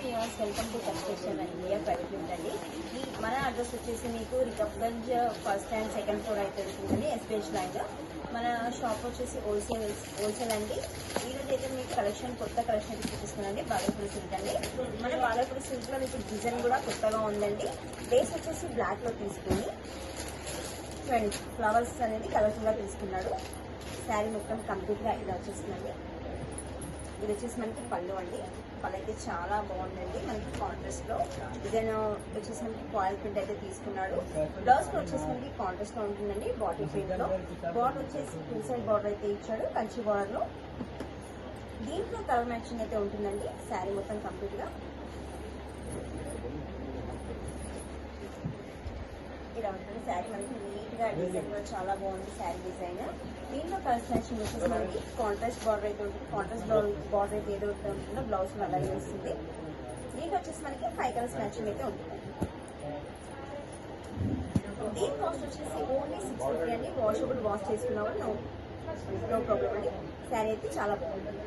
Viewers, welcome to construction India private limited అండి. మన address వచ్చేసి మీకు Rikabganj first and second floor అయితే ఉంటుందండి, ఎస్పీహెచ్ లైన్లో. మన షాప్ వచ్చేసి హోల్సేల్ అండి. ఈరోజు అయితే మీకు కొత్త కలెక్షన్ అయితే చూపిస్తుందండి. బాగల్పూడి సిల్క్ అండి. మన బాగల్పూడి సిల్క్లో మీకు డిజైన్ కూడా కొత్తగా ఉందండి. బేస్ వచ్చేసి బ్లాక్లో తీసుకుని ఫ్లవర్స్ అనేది కలర్ఫుల్గా తీసుకున్నాడు. శారీ మొత్తం కంప్లీట్గా ఇలా వచ్చేస్తుందండి. ఇది వచ్చేసి మనకి పళ్ళు అండి. పళ్ళు అయితే చాలా బాగుందండి. మనకి కాంట్రాస్ట్ లో డిజైన్ వచ్చేసి మనకి ఫాయిల్ ప్రింట్ అయితే తీసుకున్నాడు. బ్లౌజ్ వచ్చేసి మనకి కాంట్రాస్ట్ లో ఉంటుందండి. బాటిల్ ప్రింట్ లో బార్డర్ వచ్చేసి టూ సైడ్ బార్డర్ అయితే ఇచ్చాడు, కంచి బార్డర్ లో. దీంట్లో కలర్ మ్యాచింగ్ అయితే ఉంటుందండి. శారీ మొత్తం కంప్లీట్ గా ఇలా ఉంటుంది. శారీ మనకి నీట్ గా డిజైన్ కూడా చాలా బాగుంది. శారీ డిజైన్ దీంట్లో కలర్స్ మ్యాచింగ్ వచ్చేసి మనకి కాంట్రాస్ట్ బార్డర్ అయితే ఉంటుంది. కాంట్రాస్ట్ బార్డర్ అయితే ఏదో ఉంటుందో బ్లౌజ్ అలాగే వస్తుంది. దీంట్లో వచ్చేసి మనకి 5 కలర్స్ మ్యాచింగ్ అయితే ఉంటుంది. దీని కాస్ట్ వచ్చేసి ఓన్లీ 650 అండి. వాషబుల్ వాష్ చేసుకున్నా కూడా నో ప్రాబ్లం అండి. శారీ అయితే చాలా బాగుంటుంది.